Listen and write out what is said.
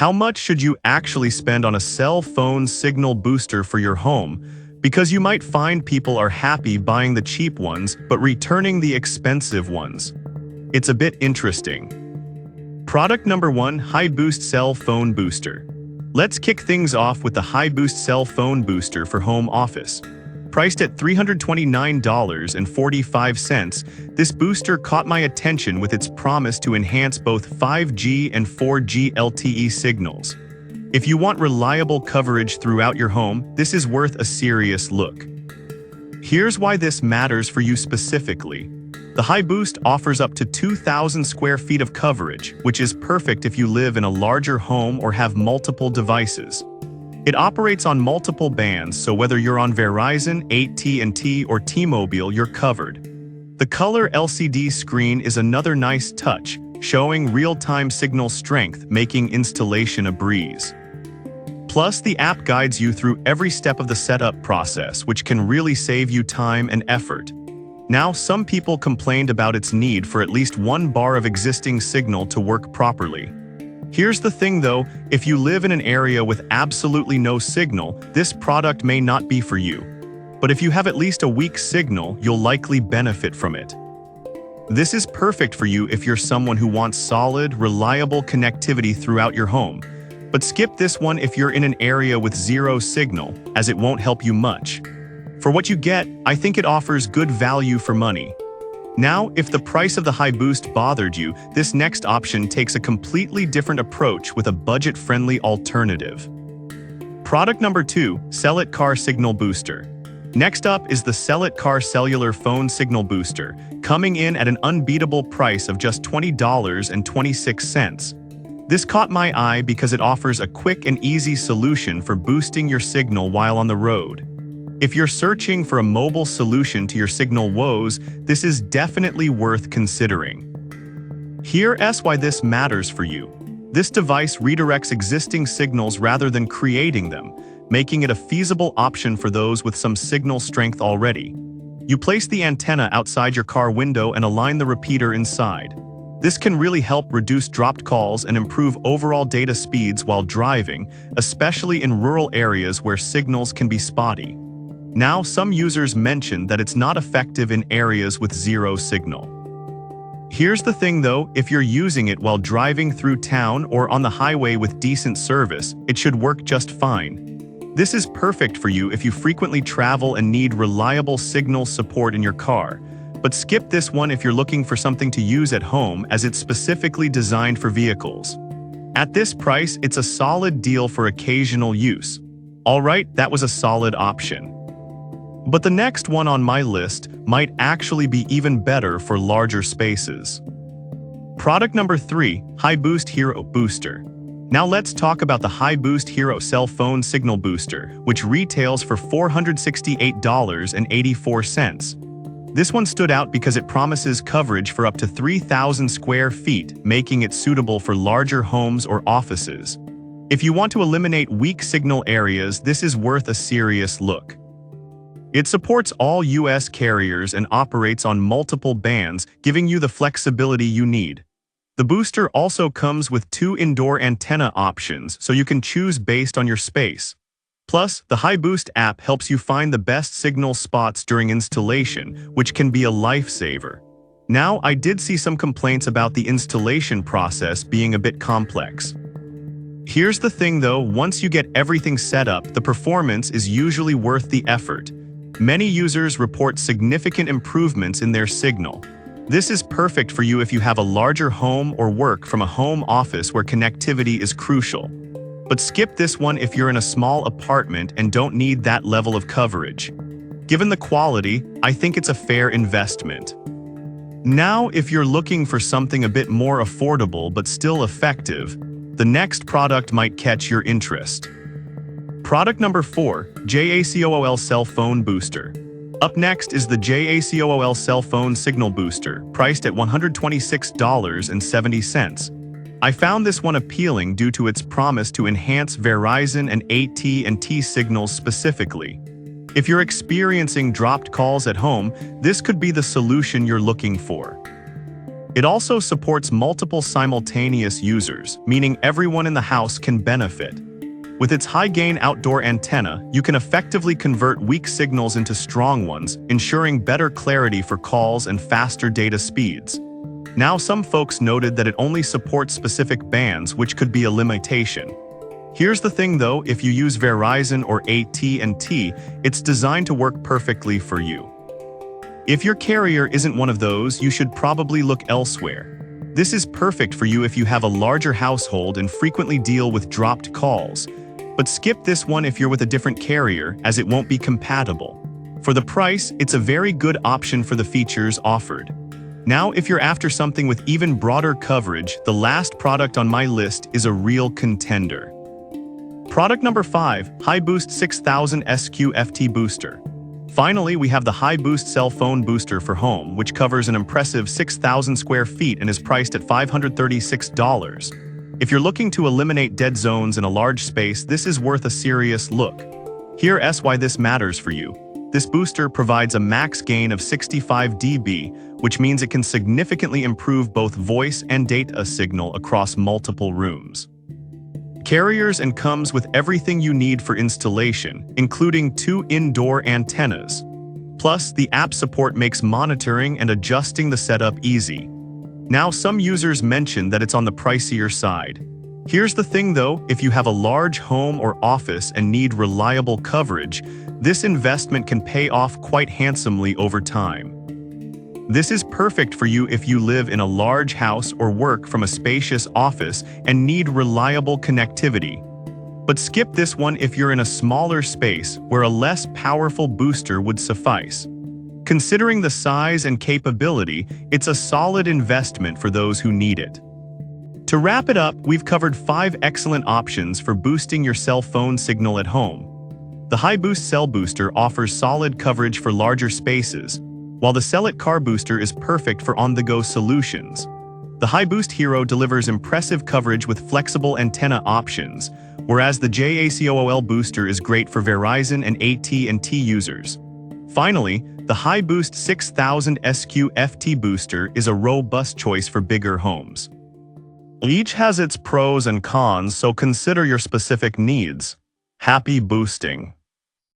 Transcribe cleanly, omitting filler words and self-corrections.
How much should you actually spend on a cell phone signal booster for your home? Because you might find people are happy buying the cheap ones but returning the expensive ones. It's a bit interesting. Product number 1, High Boost Cell Phone Booster. Let's kick things off with the High Boost Cell Phone Booster for home office. Priced at $329.45, this booster caught my attention with its promise to enhance both 5G and 4G LTE signals. If you want reliable coverage throughout your home, this is worth a serious look. Here's why this matters for you specifically. The High Boost offers up to 2,000 square feet of coverage, which is perfect if you live in a larger home or have multiple devices. It operates on multiple bands, so whether you're on Verizon, AT&T, or T-Mobile, you're covered. The color LCD screen is another nice touch, showing real-time signal strength, making installation a breeze. Plus, the app guides you through every step of the setup process, which can really save you time and effort. Now, some people complained about its need for at least one bar of existing signal to work properly. Here's the thing though, if you live in an area with absolutely no signal, this product may not be for you. But if you have at least a weak signal, you'll likely benefit from it. This is perfect for you if you're someone who wants solid, reliable connectivity throughout your home. But skip this one if you're in an area with zero signal, as it won't help you much. For what you get, I think it offers good value for money. Now, if the price of the High Boost bothered you, this next option takes a completely different approach with a budget-friendly alternative. Product number 2, Cellit Car Signal Booster. Next up is the Cellit Car Cellular Phone Signal Booster, coming in at an unbeatable price of just $20.26. This caught my eye because it offers a quick and easy solution for boosting your signal while on the road. If you're searching for a mobile solution to your signal woes, this is definitely worth considering. Here's why this matters for you. This device redirects existing signals rather than creating them, making it a feasible option for those with some signal strength already. You place the antenna outside your car window and align the repeater inside. This can really help reduce dropped calls and improve overall data speeds while driving, especially in rural areas where signals can be spotty. Now, some users mention that it's not effective in areas with zero signal. Here's the thing though, if you're using it while driving through town or on the highway with decent service, it should work just fine. This is perfect for you if you frequently travel and need reliable signal support in your car. But skip this one if you're looking for something to use at home, as it's specifically designed for vehicles. At this price, it's a solid deal for occasional use. Alright, that was a solid option. But the next one on my list might actually be even better for larger spaces. Product number 3, High Boost Hero Booster. Now let's talk about the High Boost Hero Cell Phone Signal Booster, which retails for $468.84. This one stood out because it promises coverage for up to 3,000 square feet, making it suitable for larger homes or offices. If you want to eliminate weak signal areas, this is worth a serious look. It supports all US carriers and operates on multiple bands, giving you the flexibility you need. The booster also comes with 2 indoor antenna options, so you can choose based on your space. Plus, the High Boost app helps you find the best signal spots during installation, which can be a lifesaver. Now, I did see some complaints about the installation process being a bit complex. Here's the thing though, once you get everything set up, the performance is usually worth the effort. Many users report significant improvements in their signal. This is perfect for you if you have a larger home or work from a home office where connectivity is crucial. But skip this one if you're in a small apartment and don't need that level of coverage. Given the quality, I think it's a fair investment. Now, if you're looking for something a bit more affordable but still effective, the next product might catch your interest. Product number 4, JACOOL Cell Phone Booster. Up next is the JACOOL Cell Phone Signal Booster, priced at $126.70. I found this one appealing due to its promise to enhance Verizon and AT&T signals specifically. If you're experiencing dropped calls at home, this could be the solution you're looking for. It also supports multiple simultaneous users, meaning everyone in the house can benefit. With its high-gain outdoor antenna, you can effectively convert weak signals into strong ones, ensuring better clarity for calls and faster data speeds. Now, some folks noted that it only supports specific bands, which could be a limitation. Here's the thing though, if you use Verizon or AT&T, it's designed to work perfectly for you. If your carrier isn't one of those, you should probably look elsewhere. This is perfect for you if you have a larger household and frequently deal with dropped calls. But skip this one if you're with a different carrier, as it won't be compatible. For the price, it's a very good option for the features offered. Now, if you're after something with even broader coverage, the last product on my list is a real contender. Product number 5, HiBoost 6000 SQ FT Booster. Finally, we have the HiBoost Cell Phone Booster for home, which covers an impressive 6,000 square feet and is priced at $536. If you're looking to eliminate dead zones in a large space, this is worth a serious look. Here's why this matters for you. This booster provides a max gain of 65 dB, which means it can significantly improve both voice and data signal across multiple rooms. Carriers and comes with everything you need for installation, including 2 indoor antennas. Plus, the app support makes monitoring and adjusting the setup easy. Now, some users mention that it's on the pricier side. Here's the thing though, if you have a large home or office and need reliable coverage, this investment can pay off quite handsomely over time. This is perfect for you if you live in a large house or work from a spacious office and need reliable connectivity. But skip this one if you're in a smaller space where a less powerful booster would suffice. Considering the size and capability, it's a solid investment for those who need it. To wrap it up, we've covered 5 excellent options for boosting your cell phone signal at home. The HiBoost Cell Booster offers solid coverage for larger spaces, while the Cellit Car Booster is perfect for on-the-go solutions. The HiBoost Hero delivers impressive coverage with flexible antenna options, whereas the JACOOL Booster is great for Verizon and AT&T users. Finally, the HiBoost 6000 SQ FT Booster is a robust choice for bigger homes. Each has its pros and cons, so consider your specific needs. Happy boosting!